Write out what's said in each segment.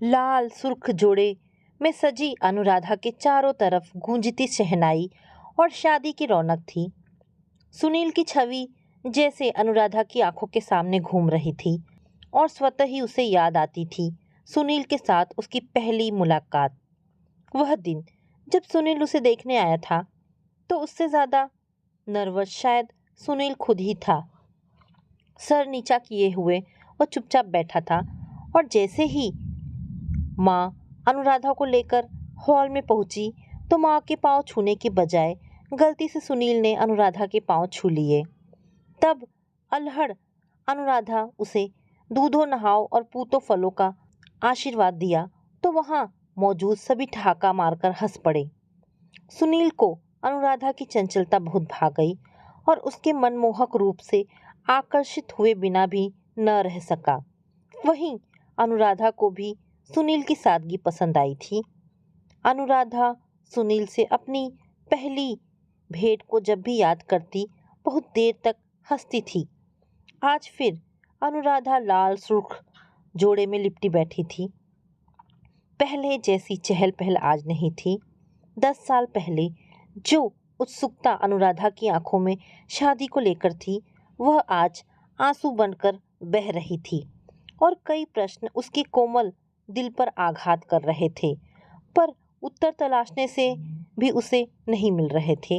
लाल सुर्ख जोड़े में सजी अनुराधा के चारों तरफ गूंजती शहनाई और शादी की रौनक थी। सुनील की छवि जैसे अनुराधा की आंखों के सामने घूम रही थी और स्वतः ही उसे याद आती थी सुनील के साथ उसकी पहली मुलाकात। वह दिन जब सुनील उसे देखने आया था तो उससे ज्यादा नर्वस शायद सुनील खुद ही था। सर नीचा किए हुए वह चुपचाप बैठा था और जैसे ही माँ अनुराधा को लेकर हॉल में पहुंची तो माँ के पांव छूने के बजाय गलती से सुनील ने अनुराधा के पांव छू लिए। तब अल्हड़ अनुराधा उसे दूधो नहाओ और पूतो फलों का आशीर्वाद दिया तो वहां मौजूद सभी ठहाका मारकर हंस पड़े। सुनील को अनुराधा की चंचलता बहुत भा गई और उसके मनमोहक रूप से आकर्षित हुए बिना भी न रह सका। वहीं अनुराधा को भी सुनील की सादगी पसंद आई थी। अनुराधा सुनील से अपनी पहली भेंट को जब भी याद करती बहुत देर तक हंसती थी। आज फिर अनुराधा लाल सुर्ख जोड़े में लिपटी बैठी थी। पहले जैसी चहल पहल आज नहीं थी। 10 साल पहले जो उत्सुकता अनुराधा की आंखों में शादी को लेकर थी वह आज आंसू बनकर बह रही थी और कई प्रश्न उसके कोमल दिल पर आघात कर रहे थे, पर उत्तर तलाशने से भी उसे नहीं मिल रहे थे।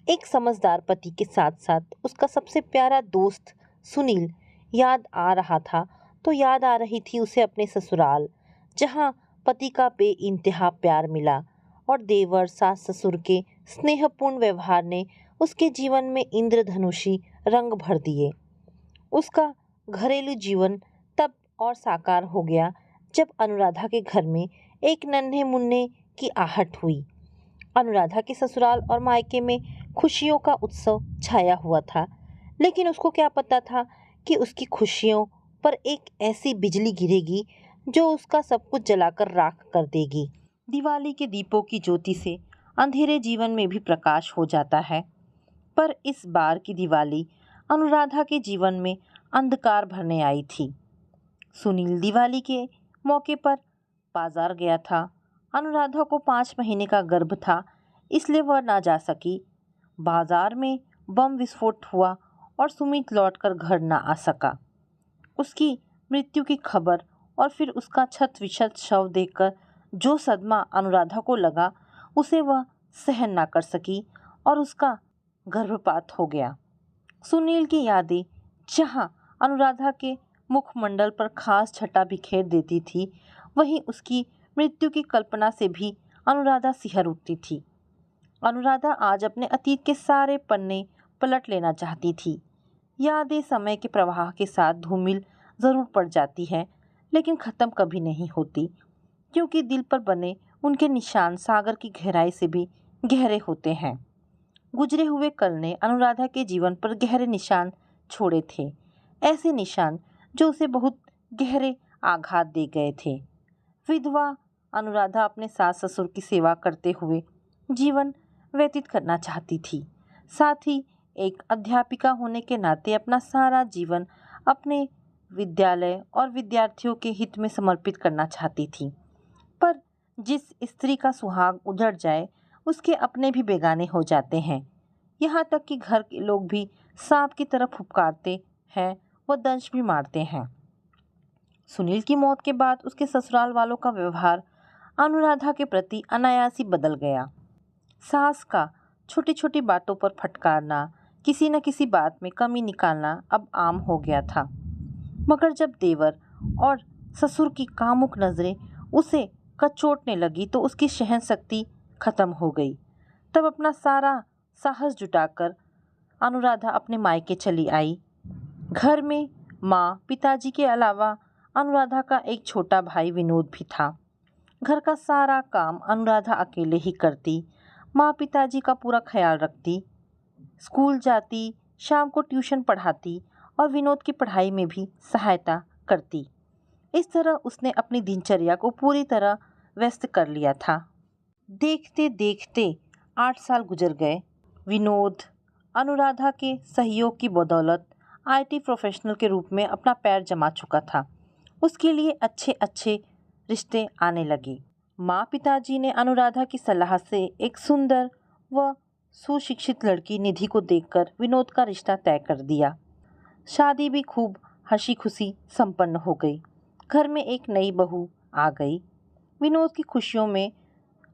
एक समझदार पति के साथ साथ उसका सबसे प्यारा दोस्त सुनील याद आ रहा था तो याद आ रही थी उसे अपने ससुराल, जहां पति का बेइंतहा प्यार मिला और देवर सास ससुर के स्नेहपूर्ण व्यवहार ने उसके जीवन में इंद्रधनुषी रंग भर दिए। उसका घरेलू जीवन तब और साकार हो गया जब अनुराधा के घर में एक नन्हे मुन्ने की आहट हुई। अनुराधा के ससुराल और मायके में खुशियों का उत्सव छाया हुआ था, लेकिन उसको क्या पता था कि उसकी खुशियों पर एक ऐसी बिजली गिरेगी जो उसका सब कुछ जलाकर राख कर देगी। दिवाली के दीपों की ज्योति से अंधेरे जीवन में भी प्रकाश हो जाता है, पर इस बार की दिवाली अनुराधा के जीवन में अंधकार भरने आई थी। सुनील दिवाली के मौके पर बाजार गया था। अनुराधा को 5 महीने का गर्भ था, इसलिए वह ना जा सकी। बाजार में बम विस्फोट हुआ और सुमित लौटकर घर ना आ सका। उसकी मृत्यु की खबर और फिर उसका छत विछत शव देखकर जो सदमा अनुराधा को लगा उसे वह सहन ना कर सकी और उसका गर्भपात हो गया। सुनील की यादें जहां अनुराधा के मुखमंडल पर खास छटा बिखेर देती थी, वहीं उसकी मृत्यु की कल्पना से भी अनुराधा सिहर उठती थी। अनुराधा आज अपने अतीत के सारे पन्ने पलट लेना चाहती थी। यादें समय के प्रवाह के साथ धूमिल जरूर पड़ जाती है, लेकिन ख़त्म कभी नहीं होती, क्योंकि दिल पर बने उनके निशान सागर की गहराई से भी गहरे होते हैं। गुजरे हुए कल ने अनुराधा के जीवन पर गहरे निशान छोड़े थे, ऐसे निशान जो उसे बहुत गहरे आघात दे गए थे। विधवा अनुराधा अपने सास ससुर की सेवा करते हुए जीवन व्यतीत करना चाहती थी। साथ ही एक अध्यापिका होने के नाते अपना सारा जीवन अपने विद्यालय और विद्यार्थियों के हित में समर्पित करना चाहती थी। पर जिस स्त्री का सुहाग उजड़ जाए उसके अपने भी बेगाने हो जाते हैं। यहाँ तक कि घर के लोग भी सांप की तरह फुफकारते हैं व दंश भी मारते हैं। सुनील की मौत के बाद उसके ससुराल वालों का व्यवहार अनुराधा के प्रति अनायास ही बदल गया। सास का छोटी छोटी बातों पर फटकारना, किसी न किसी बात में कमी निकालना अब आम हो गया था। मगर जब देवर और ससुर की कामुक नजरें उसे कचोटने लगी तो उसकी सहन शक्ति खत्म हो गई। तब अपना सारा साहस जुटाकर अनुराधा अपने मायके चली आई। घर में माँ पिताजी के अलावा अनुराधा का एक छोटा भाई विनोद भी था। घर का सारा काम अनुराधा अकेले ही करती, माँ पिताजी का पूरा ख्याल रखती, स्कूल जाती, शाम को ट्यूशन पढ़ाती और विनोद की पढ़ाई में भी सहायता करती। इस तरह उसने अपनी दिनचर्या को पूरी तरह व्यस्त कर लिया था। देखते देखते 8 साल गुजर गए। विनोद अनुराधा के सहयोग की बदौलत आईटी प्रोफेशनल के रूप में अपना पैर जमा चुका था। उसके लिए अच्छे अच्छे रिश्ते आने लगे। माँ पिताजी ने अनुराधा की सलाह से एक सुंदर व सुशिक्षित लड़की निधि को देखकर विनोद का रिश्ता तय कर दिया। शादी भी खूब हंसी खुशी संपन्न हो गई। घर में एक नई बहू आ गई। विनोद की खुशियों में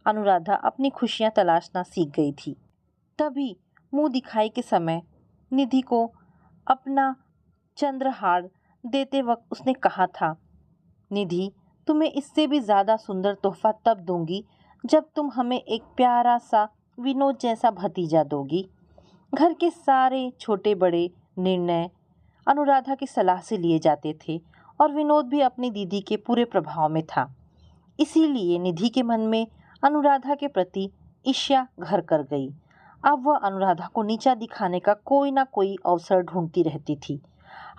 अनुराधा अपनी खुशियां तलाशना सीख गई थी। तभी मुंह दिखाई के समय निधि को अपना चंद्रहार देते वक्त उसने कहा था, निधि, तुम्हें इससे भी ज़्यादा सुंदर तोहफा तब दूंगी जब तुम हमें एक प्यारा सा विनोद जैसा भतीजा दोगी। घर के सारे छोटे बड़े निर्णय अनुराधा की सलाह से लिए जाते थे और विनोद भी अपनी दीदी के पूरे प्रभाव में था। इसीलिए निधि के मन में अनुराधा के प्रति ईर्ष्या घर कर गई। अब वह अनुराधा को नीचा दिखाने का कोई ना कोई अवसर ढूंढती रहती थी।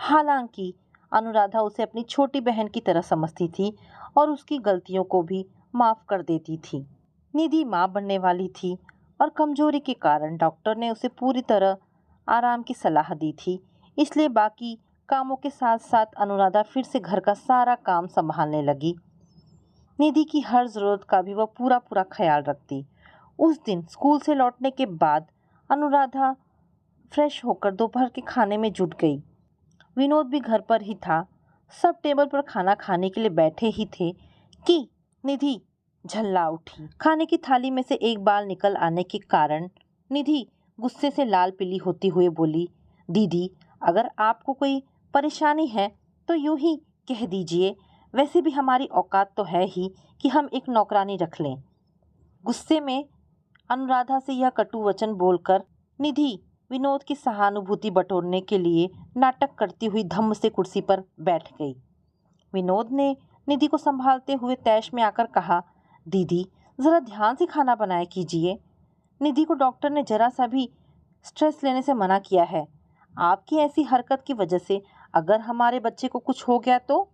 हालांकि अनुराधा उसे अपनी छोटी बहन की तरह समझती थी और उसकी गलतियों को भी माफ़ कर देती थी। निधि माँ बनने वाली थी और कमजोरी के कारण डॉक्टर ने उसे पूरी तरह आराम की सलाह दी थी। इसलिए बाकी कामों के साथ साथ अनुराधा फिर से घर का सारा काम संभालने लगी। निधि की हर ज़रूरत का भी वह पूरा पूरा ख्याल रखती। उस दिन स्कूल से लौटने के बाद अनुराधा फ्रेश होकर दोपहर के खाने में जुट गई। विनोद भी घर पर ही था। सब टेबल पर खाना खाने के लिए बैठे ही थे कि निधि झल्ला उठी। खाने की थाली में से एक बाल निकल आने के कारण निधि गुस्से से लाल पीली होती हुए बोली, दीदी, अगर आपको कोई परेशानी है तो यूं ही कह दीजिए। वैसे भी हमारी औकात तो है ही कि हम एक नौकरानी रख लें। गुस्से में अनुराधा से यह कटु वचन बोलकर निधि विनोद की सहानुभूति बटोरने के लिए नाटक करती हुई धम्म से कुर्सी पर बैठ गई। विनोद ने निधि को संभालते हुए तैश में आकर कहा, दीदी, ज़रा ध्यान से खाना बनाया कीजिए। निधि को डॉक्टर ने जरा सा भी स्ट्रेस लेने से मना किया है। आपकी ऐसी हरकत की वजह से अगर हमारे बच्चे को कुछ हो गया तो।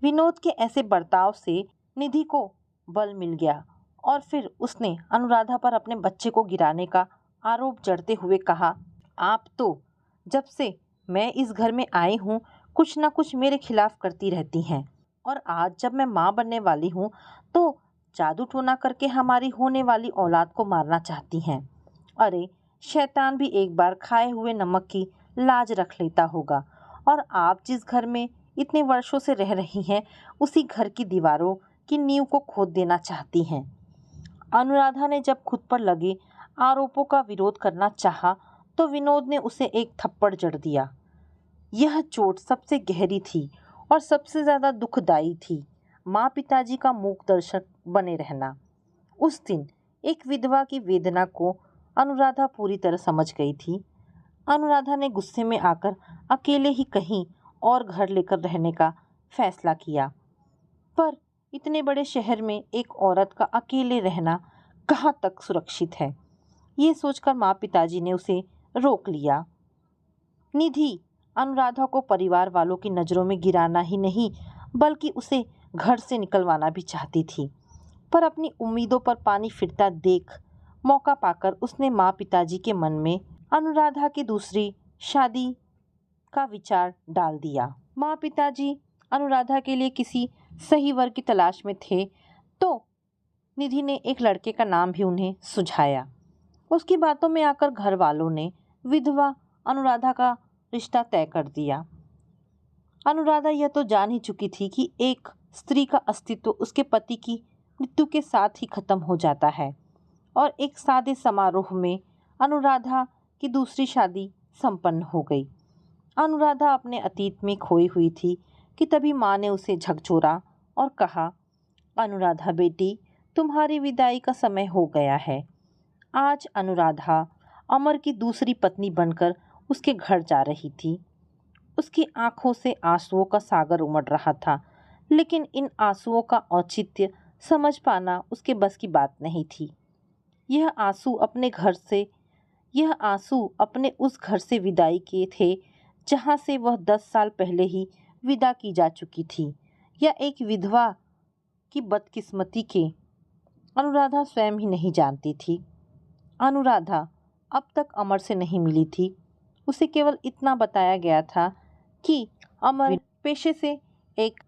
विनोद के ऐसे बर्ताव से निधि को बल मिल गया और फिर उसने अनुराधा पर अपने बच्चे को गिराने का आरोप जड़ते हुए कहा, आप तो जब से मैं इस घर में आई हूँ कुछ ना कुछ मेरे खिलाफ करती रहती हैं और आज जब मैं माँ बनने वाली हूँ तो जादू टोना करके हमारी होने वाली औलाद को मारना चाहती हैं। अरे शैतान भी एक बार खाए हुए नमक की लाज रख लेता होगा। और आप जिस घर में इतने वर्षों से रह रही हैं उसी घर की दीवारों की नींव को खोद देना चाहती हैं। अनुराधा ने जब खुद पर लगे आरोपों का विरोध करना चाहा तो विनोद ने उसे एक थप्पड़ जड़ दिया। यह चोट सबसे गहरी थी और सबसे ज़्यादा दुखदाई थी। माँ पिताजी का मूक दर्शक बने रहना। उस दिन एक विधवा की वेदना को अनुराधा पूरी तरह समझ गई थी। अनुराधा ने गुस्से में आकर अकेले ही कहीं और घर लेकर रहने का फैसला किया। पर इतने बड़े शहर में एक औरत का अकेले रहना कहाँ तक सुरक्षित है, ये सोचकर माँ पिताजी ने उसे रोक लिया। निधि अनुराधा को परिवार वालों की नज़रों में गिराना ही नहीं बल्कि उसे घर से निकलवाना भी चाहती थी। पर अपनी उम्मीदों पर पानी फिरता देख मौका पाकर उसने माँ पिताजी के मन में अनुराधा की दूसरी शादी का विचार डाल दिया। माँ पिताजी अनुराधा के लिए किसी सही वर की तलाश में थे तो निधि ने एक लड़के का नाम भी उन्हें सुझाया। उसकी बातों में आकर घर वालों ने विधवा अनुराधा का रिश्ता तय कर दिया। अनुराधा यह तो जान ही चुकी थी कि एक स्त्री का अस्तित्व उसके पति की मृत्यु के साथ ही खत्म हो जाता है और एक सादे समारोह में अनुराधा की दूसरी शादी संपन्न हो गई। अनुराधा अपने अतीत में खोई हुई थी कि तभी माँ ने उसे झकझोरा और कहा, अनुराधा बेटी, तुम्हारी विदाई का समय हो गया है। आज अनुराधा अमर की दूसरी पत्नी बनकर उसके घर जा रही थी। उसकी आंखों से आंसुओं का सागर उमड़ रहा था, लेकिन इन आंसुओं का औचित्य समझ पाना उसके बस की बात नहीं थी। यह आंसू अपने उस घर से विदाई के थे जहाँ से वह 10 साल पहले ही विदा की जा चुकी थी। या एक विधवा की बदकिस्मती के अनुराधा स्वयं ही नहीं जानती थी। अनुराधा अब तक अमर से नहीं मिली थी। उसे केवल इतना बताया गया था कि अमर पेशे से एक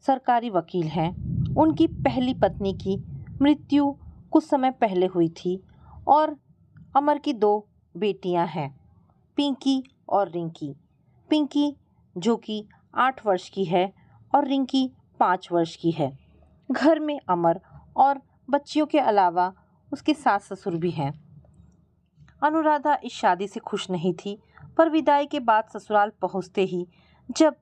सरकारी वकील हैं उनकी पहली पत्नी की मृत्यु कुछ समय पहले हुई थी और अमर की 2 बेटियां हैं, पिंकी और रिंकी। पिंकी जो कि 8 वर्ष की है और रिंकी 5 वर्ष की है। घर में अमर और बच्चियों के अलावा उसके सास ससुर भी हैं। अनुराधा इस शादी से खुश नहीं थी, पर विदाई के बाद ससुराल पहुंचते ही जब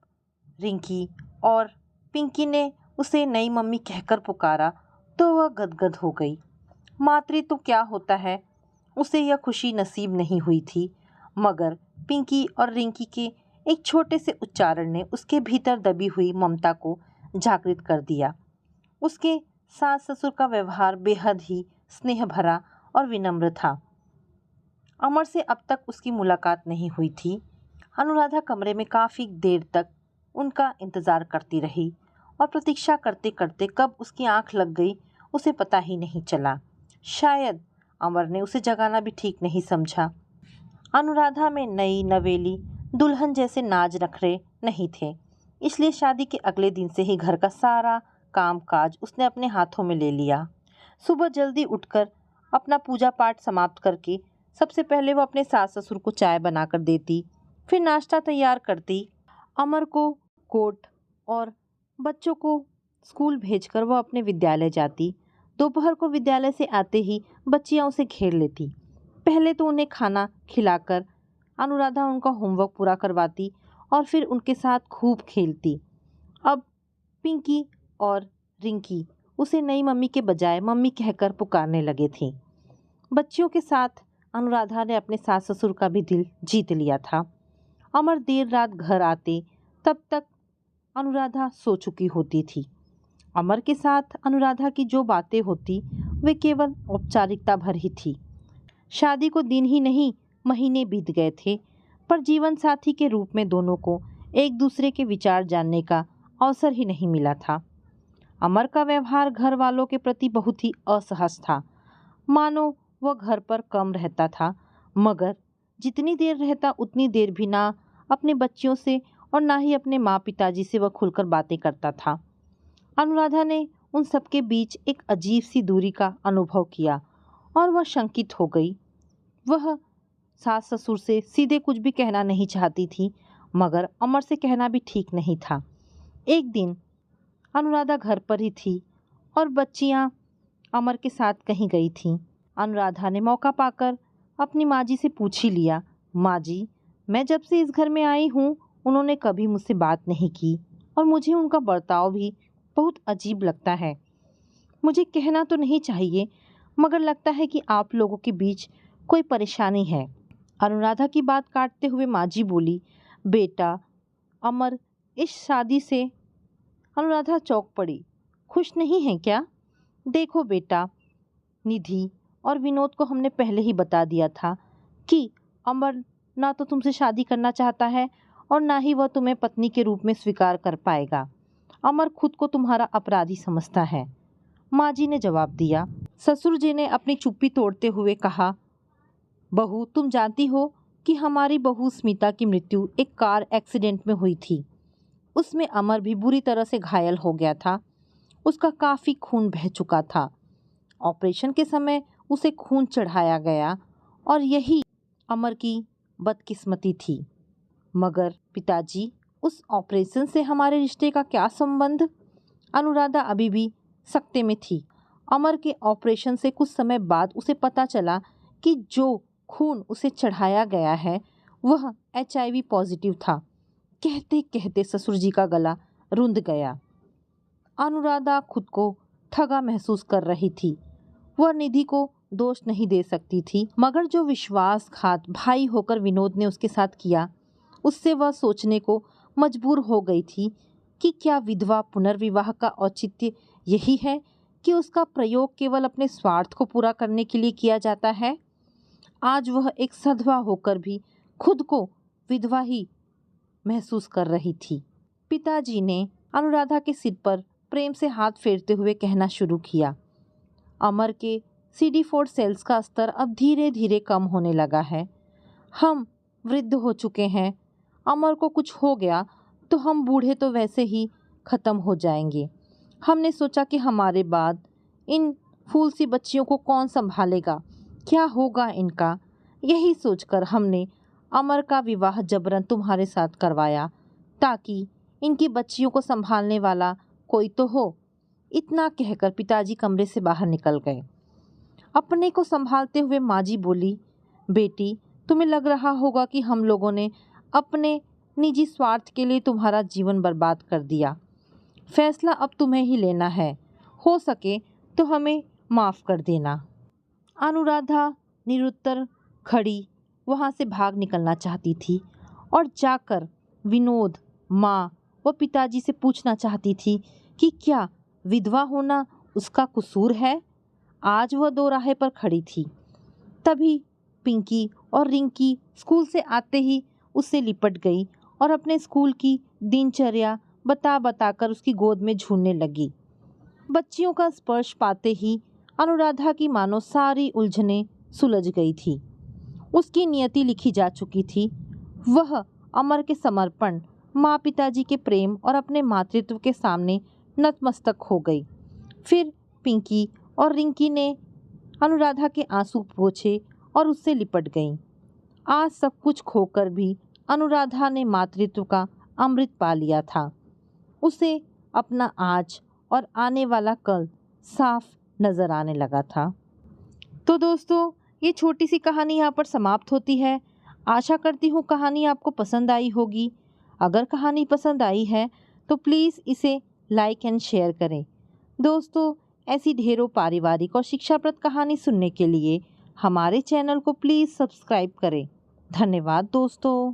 रिंकी और पिंकी ने उसे नई मम्मी कहकर पुकारा तो वह गदगद हो गई। मातृत्व क्या होता है, उसे यह खुशी नसीब नहीं हुई थी, मगर पिंकी और रिंकी के एक छोटे से उच्चारण ने उसके भीतर दबी हुई ममता को जागृत कर दिया। उसके सास ससुर का व्यवहार बेहद ही स्नेह भरा और विनम्र था। अमर से अब तक उसकी मुलाकात नहीं हुई थी। अनुराधा कमरे में काफ़ी देर तक उनका इंतज़ार करती रही और प्रतीक्षा करते करते कब उसकी आंख लग गई उसे पता ही नहीं चला। शायद अमर ने उसे जगाना भी ठीक नहीं समझा। अनुराधा में नई नवेली दुल्हन जैसे नाज नखरे नहीं थे, इसलिए शादी के अगले दिन से ही घर का सारा काम काज उसने अपने हाथों में ले लिया। सुबह जल्दी उठकर अपना पूजा पाठ समाप्त करके सबसे पहले वो अपने सास ससुर को चाय बनाकर देती, फिर नाश्ता तैयार करती, अमर को कोट और बच्चों को स्कूल भेजकर वह अपने विद्यालय जाती। दोपहर को विद्यालय से आते ही बच्चियां उसे घेर लेती। पहले तो उन्हें खाना खिलाकर अनुराधा उनका होमवर्क पूरा करवाती और फिर उनके साथ खूब खेलती। अब पिंकी और रिंकी उसे नई मम्मी के बजाय मम्मी कहकर पुकारने लगे थे। बच्चियों के साथ अनुराधा ने अपने सास ससुर का भी दिल जीत लिया था। अमर देर रात घर आते तब तक अनुराधा सो चुकी होती थी। अमर के साथ अनुराधा की जो बातें होती वे केवल औपचारिकता भर ही थी। शादी को दिन ही नहीं महीने बीत गए थे, पर जीवन साथी के रूप में दोनों को एक दूसरे के विचार जानने का अवसर ही नहीं मिला था। अमर का व्यवहार घर वालों के प्रति बहुत ही असहज था, मानो वह घर पर कम रहता था, मगर जितनी देर रहता उतनी देर भी ना अपने बच्चियों से और ना ही अपने माँ पिताजी से वह खुलकर बातें करता था। अनुराधा ने उन सबके बीच एक अजीब सी दूरी का अनुभव किया और वह शंकित हो गई। वह सास ससुर से सीधे कुछ भी कहना नहीं चाहती थी, मगर अमर से कहना भी ठीक नहीं था। एक दिन अनुराधा घर पर ही थी और बच्चियां अमर के साथ कहीं गई थीं। अनुराधा ने मौका पाकर अपनी माँ जी से पूछ ही लिया, माँ जी, मैं जब से इस घर में आई हूँ उन्होंने कभी मुझसे बात नहीं की और मुझे उनका बर्ताव भी बहुत अजीब लगता है। मुझे कहना तो नहीं चाहिए, मगर लगता है कि आप लोगों के बीच कोई परेशानी है। अनुराधा की बात काटते हुए माँ जी बोली, बेटा अमर इस शादी से। अनुराधा चौंक पड़ी। खुश नहीं है क्या? देखो बेटा, निधि और विनोद को हमने पहले ही बता दिया था कि अमर ना तो तुमसे शादी करना चाहता है और ना ही वह तुम्हें पत्नी के रूप में स्वीकार कर पाएगा। अमर खुद को तुम्हारा अपराधी समझता है, माँ जी ने जवाब दिया। ससुर जी ने अपनी चुप्पी तोड़ते हुए कहा, बहू तुम जानती हो कि हमारी बहू स्मिता की मृत्यु एक कार एक्सीडेंट में हुई थी। उसमें अमर भी बुरी तरह से घायल हो गया था। उसका काफ़ी खून बह चुका था। ऑपरेशन के समय उसे खून चढ़ाया गया और यही अमर की बदकिस्मती थी। मगर पिताजी, उस ऑपरेशन से हमारे रिश्ते का क्या संबंध? अनुराधा अभी भी सकते में थी। अमर के ऑपरेशन से कुछ समय बाद उसे पता चला कि जो खून उसे चढ़ाया गया है वह HIV पॉजिटिव था। कहते कहते ससुर जी का गला रुंध गया। अनुराधा खुद को ठगा महसूस कर रही थी। वह निधि को दोष नहीं दे सकती थी, मगर जो विश्वासघात भाई होकर विनोद ने उसके साथ किया, उससे वह सोचने को मजबूर हो गई थी कि क्या विधवा पुनर्विवाह का औचित्य यही है कि उसका प्रयोग केवल अपने स्वार्थ को पूरा करने के लिए किया जाता है। आज वह एक सधवा होकर भी खुद को विधवा ही महसूस कर रही थी। पिताजी ने अनुराधा के सिर पर प्रेम से हाथ फेरते हुए कहना शुरू किया, अमर के CD4 सेल्स का स्तर अब धीरे धीरे कम होने लगा है। हम वृद्ध हो चुके हैं। अमर को कुछ हो गया तो हम बूढ़े तो वैसे ही ख़त्म हो जाएंगे। हमने सोचा कि हमारे बाद इन फूल सी बच्चियों को कौन संभालेगा, क्या होगा इनका। यही सोचकर हमने अमर का विवाह जबरन तुम्हारे साथ करवाया, ताकि इनकी बच्चियों को संभालने वाला कोई तो हो। इतना कहकर पिताजी कमरे से बाहर निकल गए। अपने को संभालते हुए माँ जी बोली, बेटी, तुम्हें लग रहा होगा कि हम लोगों ने अपने निजी स्वार्थ के लिए तुम्हारा जीवन बर्बाद कर दिया। फैसला अब तुम्हें ही लेना है। हो सके तो हमें माफ़ कर देना। अनुराधा निरुत्तर खड़ी वहाँ से भाग निकलना चाहती थी और जाकर विनोद, माँ व पिताजी से पूछना चाहती थी कि क्या विधवा होना उसका कसूर है। आज वह दो राह पर खड़ी थी। तभी पिंकी और रिंकी स्कूल से आते ही उससे लिपट गई और अपने स्कूल की दिनचर्या बता बताकर उसकी गोद में झूलने लगी। बच्चियों का स्पर्श पाते ही अनुराधा की मानो सारी उलझनें सुलझ गई थी। उसकी नियति लिखी जा चुकी थी। वह अमर के समर्पण, माँ पिताजी के प्रेम और अपने मातृत्व के सामने नतमस्तक हो गई। फिर पिंकी और रिंकी ने अनुराधा के आंसू पोंछे और उससे लिपट गईं। आज सब कुछ खोकर भी अनुराधा ने मातृत्व का अमृत पा लिया था। उसे अपना आज और आने वाला कल साफ नजर आने लगा था। तो दोस्तों, ये छोटी सी कहानी यहाँ पर समाप्त होती है। आशा करती हूँ कहानी आपको पसंद आई होगी। अगर कहानी पसंद आई है तो प्लीज़ इसे लाइक एंड शेयर करें। दोस्तों, ऐसी ढेरों पारिवारिक और शिक्षाप्रद कहानी सुनने के लिए हमारे चैनल को प्लीज़ सब्सक्राइब करें। धन्यवाद दोस्तों।